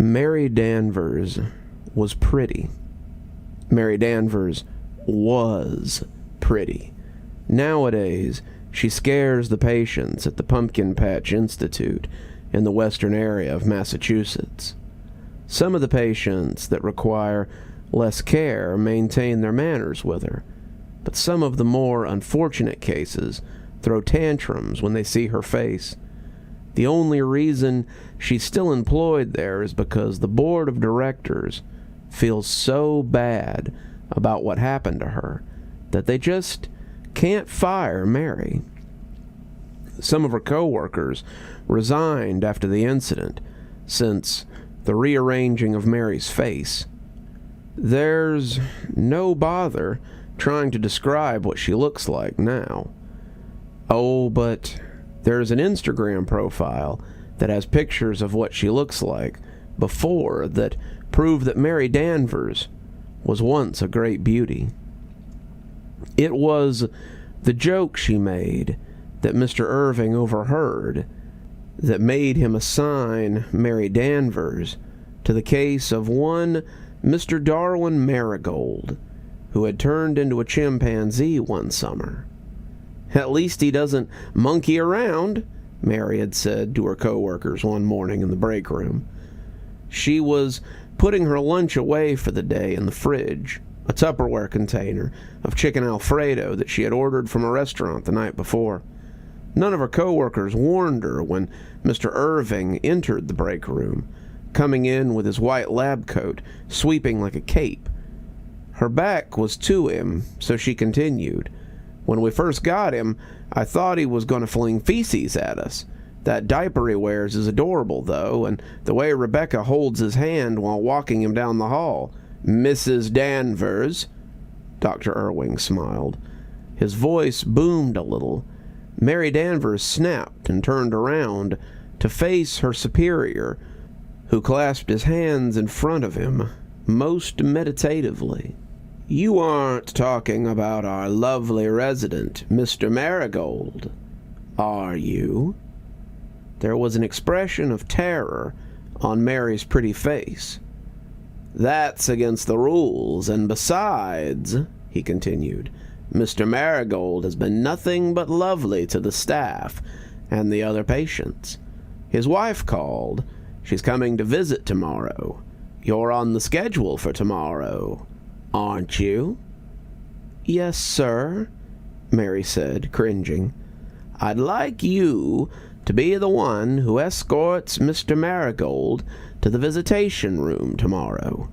Mary Danvers was pretty. Mary Danvers was pretty. Nowadays, she scares the patients at the Pumpkin Patch Institute in the western area of Massachusetts. Some of the patients that require less care maintain their manners with her, but some of the more unfortunate cases throw tantrums when they see her face. The only reason she's still employed there is because the board of directors feels so bad about what happened to her that they just can't fire Mary. Some of her co-workers resigned after the incident, since the rearranging of Mary's face. There's no bother trying to describe what she looks like now. Oh, but there's an Instagram profile that has pictures of what she looks like before that prove that Mary Danvers was once a great beauty. It was the joke she made that Mr. Irving overheard that made him assign Mary Danvers to the case of one Mr. Darwin Maragold, who had turned into a chimpanzee one summer. "At least he doesn't monkey around," Mary had said to her co-workers one morning in the break room. She was putting her lunch away for the day in the fridge, a Tupperware container of chicken Alfredo that she had ordered from a restaurant the night before. None of her co-workers warned her when Mr. Irving entered the break room, coming in with his white lab coat sweeping like a cape. Her back was to him, so she continued, "When we first got him, I thought he was going to fling feces at us. That diaper he wears is adorable, though, and the way Rebecca holds his hand while walking him down the hall. Mrs. Danvers." Dr. Irving smiled. His voice boomed a little. Mary Danvers snapped and turned around to face her superior, who clasped his hands in front of him most meditatively. "You aren't talking about our lovely resident, Mr. Marigold, are you?" There was an expression of terror on Mary's pretty face. "That's against the rules, and besides," he continued, "Mr. Marigold has been nothing but lovely to the staff and the other patients. His wife called. She's coming to visit tomorrow. You're on the schedule for tomorrow, aren't you?" "Yes, sir," Mary said, cringing. "I'd like you to be the one who escorts Mr. Marigold to the visitation room tomorrow.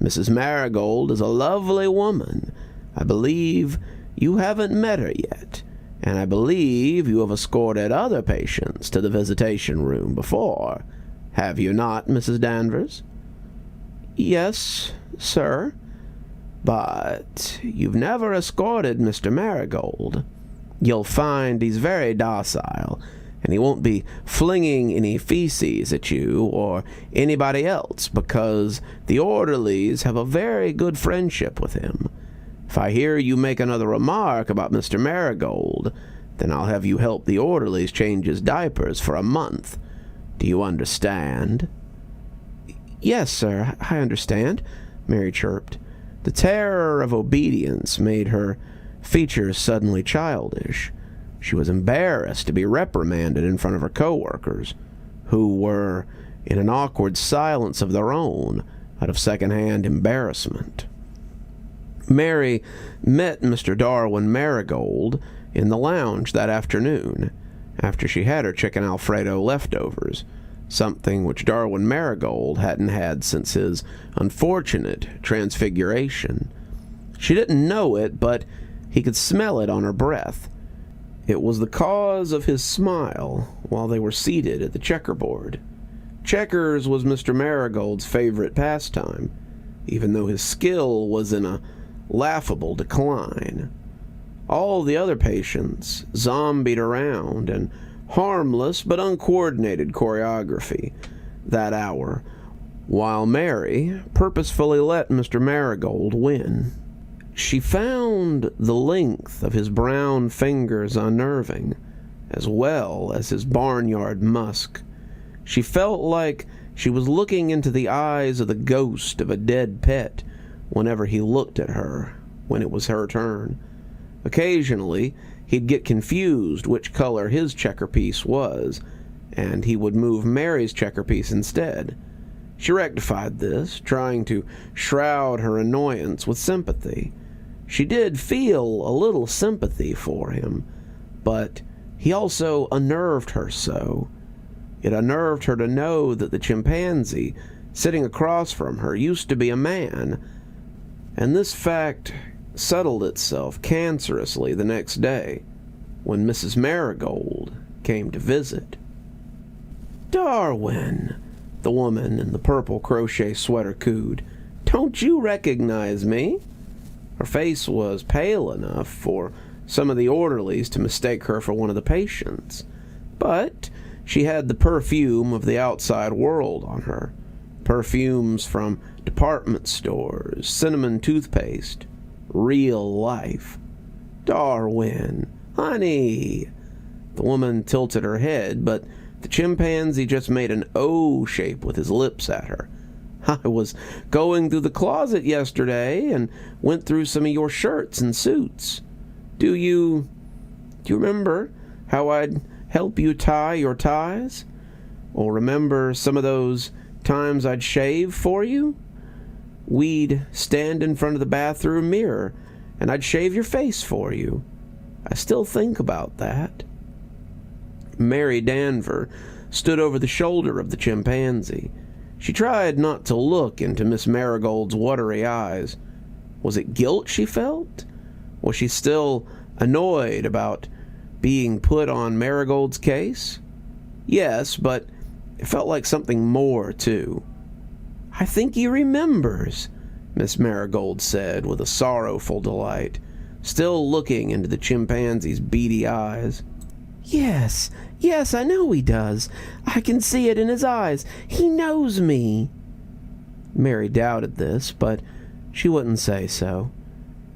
Mrs. Marigold is a lovely woman. I believe you haven't met her yet, and I believe you have escorted other patients to the visitation room before. Have you not, Mrs. Danvers?" "Yes, sir." "But you've never escorted Mr. Marigold. You'll find he's very docile, and he won't be flinging any feces at you or anybody else because the orderlies have a very good friendship with him. If I hear you make another remark about Mr. Marigold, then I'll have you help the orderlies change his diapers for a month. Do you understand?" "Yes, sir, I understand," Mary chirped. The terror of obedience made her features suddenly childish. She was embarrassed to be reprimanded in front of her co-workers, who were in an awkward silence of their own out of second-hand embarrassment. Mary met Mr. Darwin Maragold in the lounge that afternoon, after she had her chicken Alfredo leftovers, something which Darwin Maragold hadn't had since his unfortunate transfiguration. She didn't know it, but he could smell it on her breath. It was the cause of his smile while they were seated at the checkerboard. Checkers was Mr. Marigold's favorite pastime, even though his skill was in a laughable decline. All the other patients zombied around in harmless but uncoordinated choreography that hour, while Mary purposefully let Mr. Marigold win. She found the length of his brown fingers unnerving, as well as his barnyard musk. She felt like she was looking into the eyes of the ghost of a dead pet whenever he looked at her when it was her turn. Occasionally, he'd get confused which color his checker piece was, and he would move Mary's checker piece instead. She rectified this, trying to shroud her annoyance with sympathy. She did feel a little sympathy for him, but he also unnerved her so. It unnerved her to know that the chimpanzee sitting across from her used to be a man, and this fact settled itself cancerously the next day when Mrs. Marigold came to visit. "Darwin," the woman in the purple crochet sweater cooed, "don't you recognize me?" Her face was pale enough for some of the orderlies to mistake her for one of the patients, but she had the perfume of the outside world on her. Perfumes from department stores, cinnamon toothpaste, real life. "Darwin, honey." The woman tilted her head, but the chimpanzee just made an O shape with his lips at her. "I was going through the closet yesterday and went through some of your shirts and suits. Do you remember how I'd help you tie your ties? Or remember some of those times I'd shave for you? We'd stand in front of the bathroom mirror and I'd shave your face for you. I still think about that." Mary Danver stood over the shoulder of the chimpanzee. She tried not to look into Miss Marigold's watery eyes. Was it guilt she felt? Was she still annoyed about being put on Marigold's case? Yes, but it felt like something more, too. "I think he remembers," Miss Marigold said with a sorrowful delight, still looking into the chimpanzee's beady eyes. Yes, I know he does. I can see it in his eyes. He knows me." Mary doubted this, but she wouldn't say so.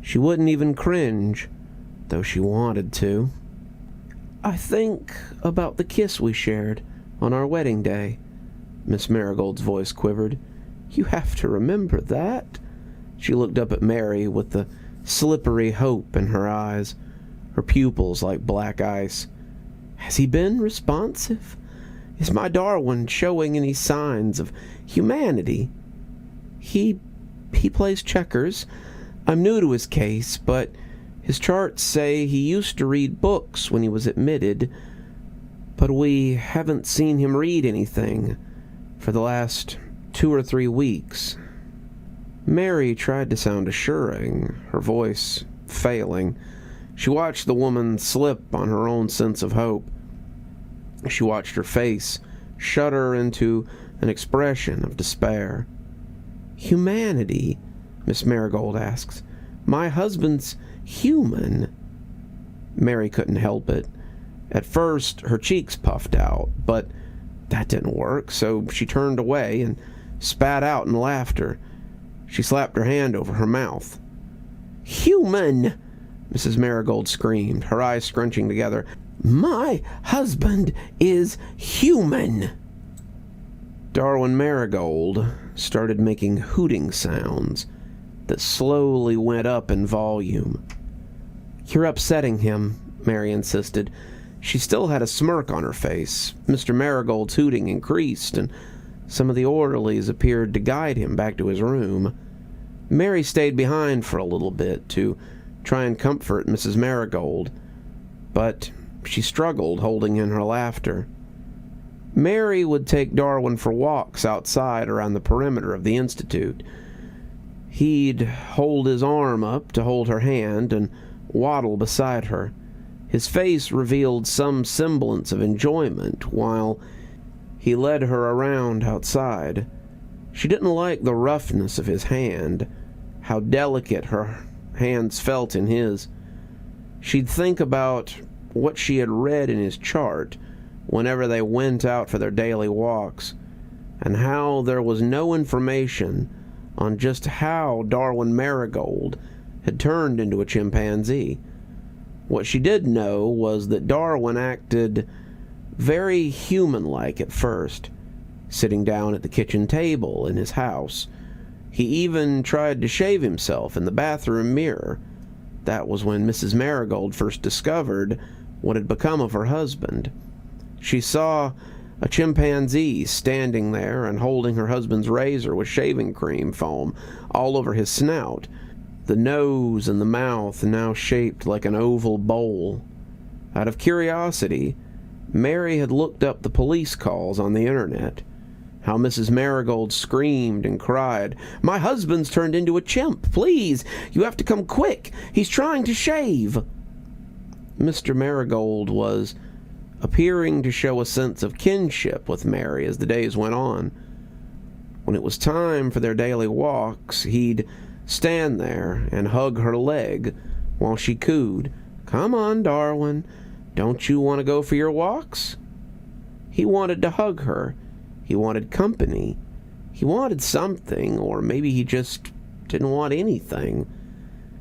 She wouldn't even cringe, though she wanted to. "I think about the kiss we shared on our wedding day." Miss Marigold's voice quivered. "You have to remember that." She looked up at Mary with the slippery hope in her eyes, her pupils like black ice. "Has he been responsive? Is my Darwin showing any signs of humanity?" He plays checkers. I'm new to his case, but his charts say he used to read books when he was admitted, but we haven't seen him read anything for the last 2 or 3 weeks." Mary tried to sound assuring, her voice failing. She watched the woman slip on her own sense of hope. She watched her face shudder into an expression of despair. "Humanity?" Miss Marigold asks. "My husband's human." Mary couldn't help it. At first, her cheeks puffed out, but that didn't work, so she turned away and spat out in laughter. She slapped her hand over her mouth. "Human!" Mrs. Marigold screamed, her eyes scrunching together. "My husband is human!" Darwin Maragold started making hooting sounds that slowly went up in volume. "You're upsetting him," Mary insisted. She still had a smirk on her face. Mr. Marigold's hooting increased, and some of the orderlies appeared to guide him back to his room. Mary stayed behind for a little bit to try and comfort Mrs. Marigold, but she struggled holding in her laughter. Mary would take Darwin for walks outside around the perimeter of the Institute. He'd hold his arm up to hold her hand and waddle beside her. His face revealed some semblance of enjoyment while he led her around outside. She didn't like the roughness of his hand, how delicate her hands felt in his. She'd think about what she had read in his chart whenever they went out for their daily walks, and how there was no information on just how Darwin Maragold had turned into a chimpanzee. What she did know was that Darwin acted very human-like at first. sitting down at the kitchen table in his house. He even tried to shave himself in the bathroom mirror. That was when Mrs. Marigold first discovered what had become of her husband. She saw a chimpanzee standing there and holding her husband's razor with shaving cream foam all over his snout, the nose and the mouth now shaped like an oval bowl. Out of curiosity, Mary had looked up the police calls on the internet. How Mrs. Marigold screamed and cried, "My husband's turned into a chimp! Please, you have to come quick! He's trying to shave!" Mr. Marigold was appearing to show a sense of kinship with Mary as the days went on. When it was time for their daily walks, he'd stand there and hug her leg while she cooed, "Come on, Darwin, don't you want to go for your walks?" He wanted to hug her. He wanted company. He wanted something, or maybe he just didn't want anything.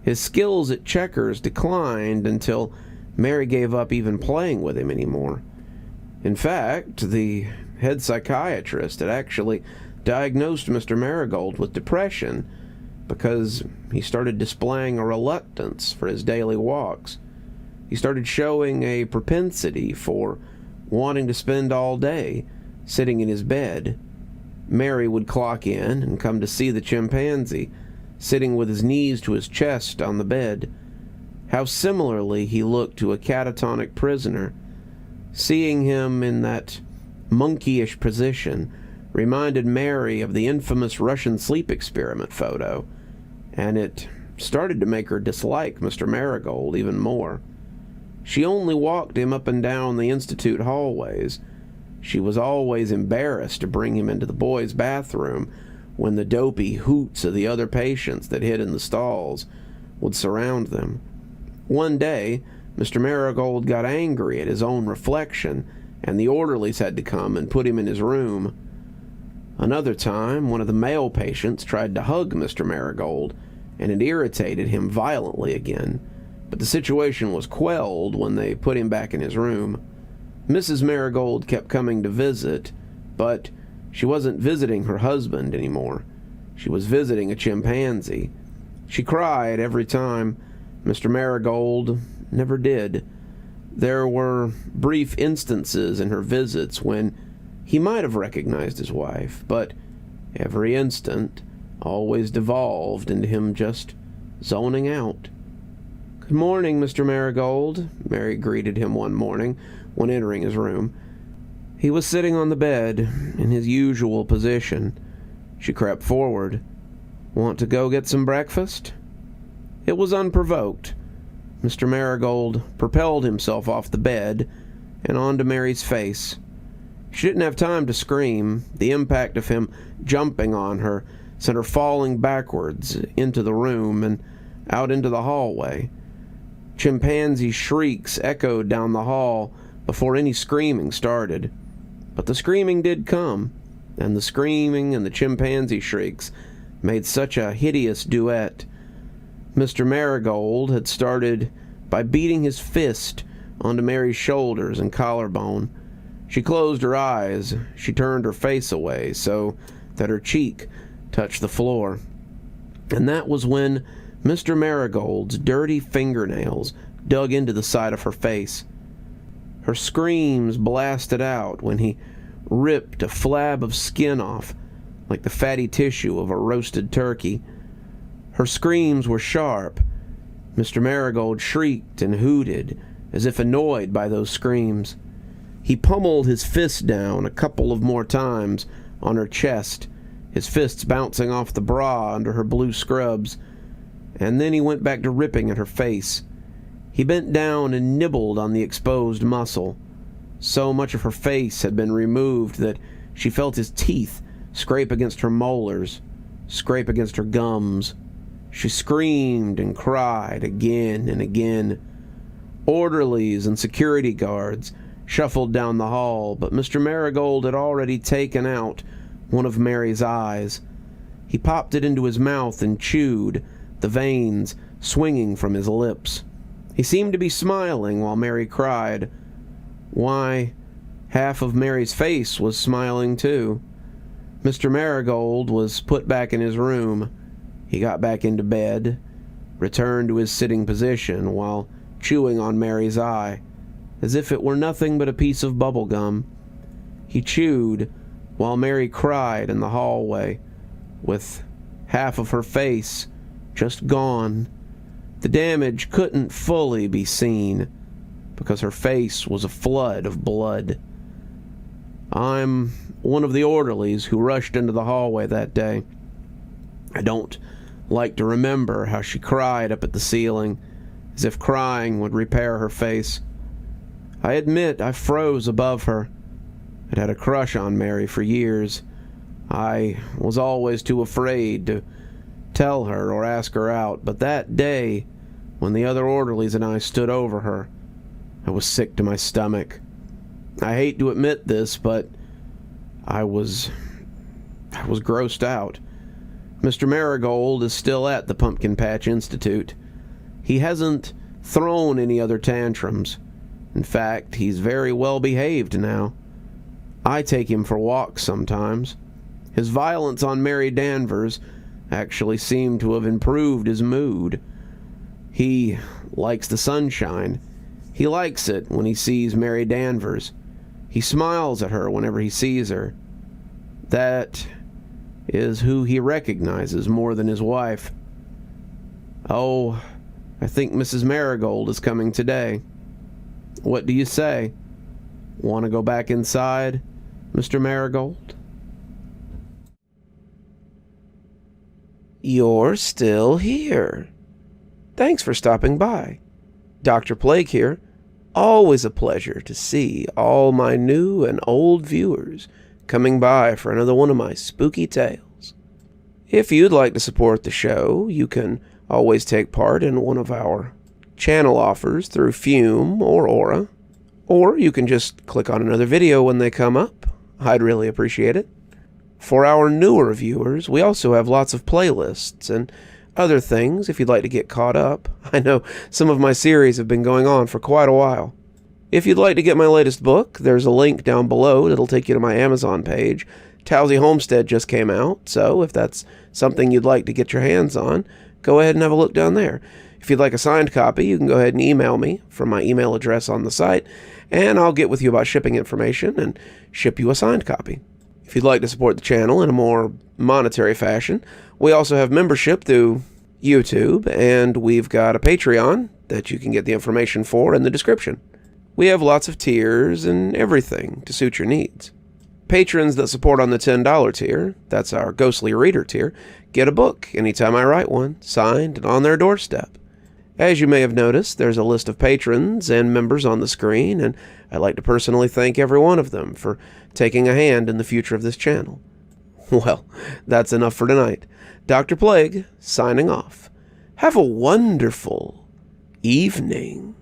His skills at checkers declined until Mary gave up even playing with him anymore. In fact, the head psychiatrist had actually diagnosed Mr. Marigold with depression because he started displaying a reluctance for his daily walks. He started showing a propensity for wanting to spend all day sitting in his bed. Mary would clock in and come to see the chimpanzee, sitting with his knees to his chest on the bed. How similarly he looked to a catatonic prisoner. Seeing him in that monkeyish position reminded Mary of the infamous Russian sleep experiment photo, and it started to make her dislike Mr. Marigold even more. She only walked him up and down the institute hallways. She was always embarrassed to bring him into the boys' bathroom when the dopey hoots of the other patients that hid in the stalls would surround them. One day, Mr. Marigold got angry at his own reflection, and the orderlies had to come and put him in his room. Another time, one of the male patients tried to hug Mr. Marigold, and it irritated him violently again, but the situation was quelled when they put him back in his room. Mrs. Marigold kept coming to visit, but she wasn't visiting her husband anymore. She was visiting a chimpanzee. She cried every time. Mr. Marigold never did. There were brief instances in her visits when he might have recognized his wife, but every instant always devolved into him just zoning out. "Good morning, Mr. Marigold," Mary greeted him one morning when entering his room. He was sitting on the bed in his usual position. She crept forward. "Want to go get some breakfast?" It was unprovoked. Mr. Marigold propelled himself off the bed and onto Mary's face. She didn't have time to scream. The impact of him jumping on her sent her falling backwards into the room and out into the hallway. Chimpanzee shrieks echoed down the hall before any screaming started. But the screaming did come, and the screaming and the chimpanzee shrieks made such a hideous duet. Mr. Marigold had started by beating his fist onto Mary's shoulders and collarbone. She closed her eyes. She turned her face away so that her cheek touched the floor. And that was when Mr. Marigold's dirty fingernails dug into the side of her face. Her screams blasted out when he ripped a flab of skin off like the fatty tissue of a roasted turkey. Her screams were sharp. Mr. Marigold shrieked and hooted as if annoyed by those screams. He pummeled his fist down a couple of more times on her chest, his fists bouncing off the bra under her blue scrubs, and then he went back to ripping at her face. He bent down and nibbled on the exposed muscle. So much of her face had been removed that she felt his teeth scrape against her molars, scrape against her gums. She screamed and cried again and again. Orderlies and security guards shuffled down the hall, but Mr. Marigold had already taken out one of Mary's eyes. He popped it into his mouth and chewed, the veins swinging from his lips. He seemed to be smiling while Mary cried. Why, half of Mary's face was smiling too. Mr. Marigold was put back in his room. He got back into bed, returned to his sitting position while chewing on Mary's eye, as if it were nothing but a piece of bubble gum. He chewed while Mary cried in the hallway, with half of her face just gone. The damage couldn't fully be seen, because her face was a flood of blood. I'm one of the orderlies who rushed into the hallway that day. I don't like to remember how she cried up at the ceiling, as if crying would repair her face. I admit I froze above her. I'd had a crush on Mary for years. I was always too afraid to tell her or ask her out, but that day, when the other orderlies and I stood over her, I was sick to my stomach. I hate to admit this, but I was grossed out. Mr. Marigold is still at the Pumpkin Patch Institute. He hasn't thrown any other tantrums. In fact, he's very well behaved now. I take him for walks sometimes. His violence on Mary Danvers actually seemed to have improved his mood. He likes the sunshine. He likes it when he sees Mary Danvers. He smiles at her whenever he sees her. That is who he recognizes more than his wife. Oh, I think Mrs. Marigold is coming today. What do you say? Want to go back inside, Mr. Marigold? You're still here. Thanks for stopping by. Dr. Plague here. Always a pleasure to see all my new and old viewers coming by for another one of my spooky tales. If you'd like to support the show, you can always take part in one of our channel offers through Fume or Aura, or you can just click on another video when they come up. I'd really appreciate it. For our newer viewers, we also have lots of playlists and other things if you'd like to get caught up. I know some of my series have been going on for quite a while. If you'd like to get my latest book, there's a link down below that'll take you to my Amazon page. Towesey Homestead just came out, so if that's something you'd like to get your hands on, go ahead and have a look down there. If you'd like a signed copy, you can go ahead and email me from my email address on the site, and I'll get with you about shipping information and ship you a signed copy. If you'd like to support the channel in a more monetary fashion, we also have membership through YouTube, and we've got a Patreon that you can get the information for in the description. We have lots of tiers and everything to suit your needs. Patrons that support on the $10 tier, that's our Ghostly Reader tier, get a book anytime I write one, signed and on their doorstep. As you may have noticed, there's a list of patrons and members on the screen, and I'd like to personally thank every one of them for taking a hand in the future of this channel. Well, that's enough for tonight. Dr. Plague, signing off. Have a wonderful evening.